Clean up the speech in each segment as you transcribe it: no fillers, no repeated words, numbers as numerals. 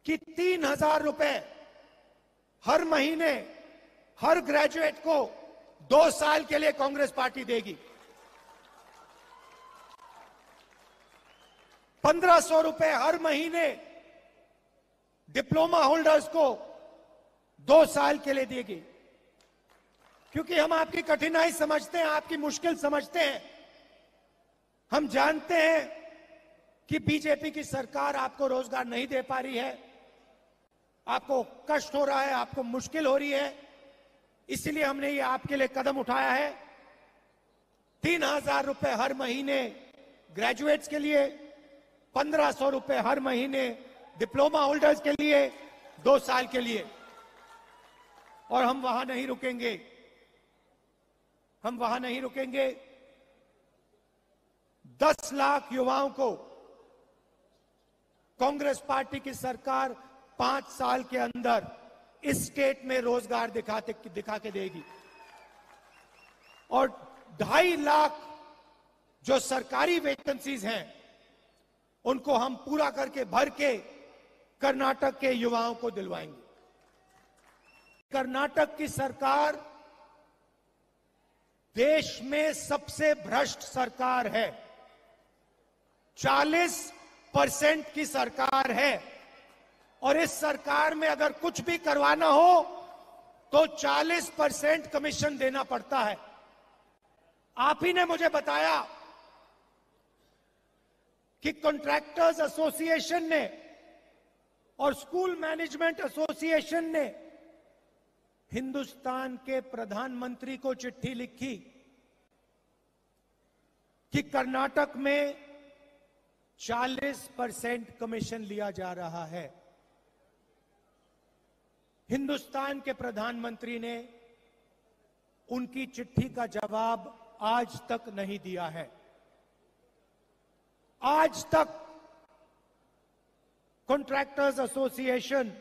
कि 3,000 रुपए हर महीने हर ग्रेजुएट को 2 साल के लिए कांग्रेस पार्टी देगी। 1,500 रुपए हर महीने डिप्लोमा होल्डर्स को 2 साल के लिए देगी। क्योंकि हम आपकी कठिनाई समझते हैं, आपकी मुश्किल समझते हैं। हम जानते हैं कि बीजेपी की सरकार आपको रोजगार नहीं दे पा रही है, आपको कष्ट हो रहा है, आपको मुश्किल हो रही है। इसलिए हमने ये आपके लिए कदम उठाया है। 3,000 रुपए हर महीने ग्रेजुएट्स के लिए, 1,500 रुपए हर महीने डिप्लोमा होल्डर्स के लिए, 2 साल के लिए। और हम वहां नहीं रुकेंगे, हम वहां नहीं रुकेंगे। 10 लाख युवाओं को कांग्रेस पार्टी की सरकार 5 साल के अंदर इस स्टेट में रोजगार दिखा के देगी। और 2.5 लाख जो सरकारी वैकेंसीज हैं उनको हम पूरा करके भर के कर्नाटक के युवाओं को दिलवाएंगे। कर्नाटक की सरकार देश में सबसे भ्रष्ट सरकार है। 40% की सरकार है और इस सरकार में अगर कुछ भी करवाना हो तो 40% कमीशन देना पड़ता है। आप ही ने मुझे बताया कि कॉन्ट्रैक्टर्स एसोसिएशन ने और स्कूल मैनेजमेंट एसोसिएशन ने हिंदुस्तान के प्रधानमंत्री को चिट्ठी लिखी कि कर्नाटक में 40% कमीशन लिया जा रहा है। हिंदुस्तान के प्रधानमंत्री ने उनकी चिट्ठी का जवाब आज तक नहीं दिया है। आज तक कॉन्ट्रैक्टर्स एसोसिएशन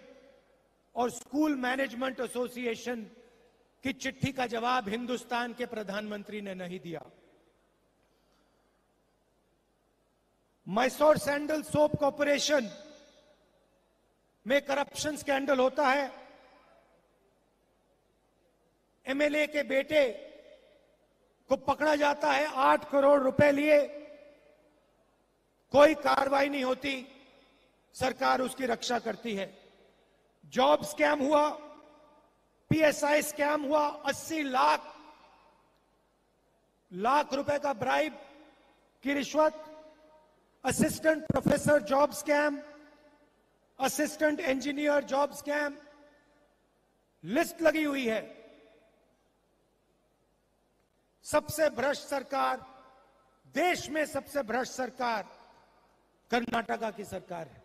और स्कूल मैनेजमेंट एसोसिएशन की चिट्ठी का जवाब हिंदुस्तान के प्रधानमंत्री ने नहीं दिया। मैसूर सैंडल सोप कॉर्पोरेशन में करप्शन स्कैंडल होता है। एमएलए के बेटे को पकड़ा जाता है, 8 करोड़ रुपए लिए, कोई कार्रवाई नहीं होती, सरकार उसकी रक्षा करती है। जॉब स्कैम हुआ, पीएसआई स्कैम हुआ, 80 लाख रुपए का ब्राइब की रिश्वत, assistant professor job scam, assistant engineer job scam, list लगी हुई है। सबसे भ्रष्ट सरकार, देश में सबसे भ्रष्ट सरकार कर्नाटका की सरकार है।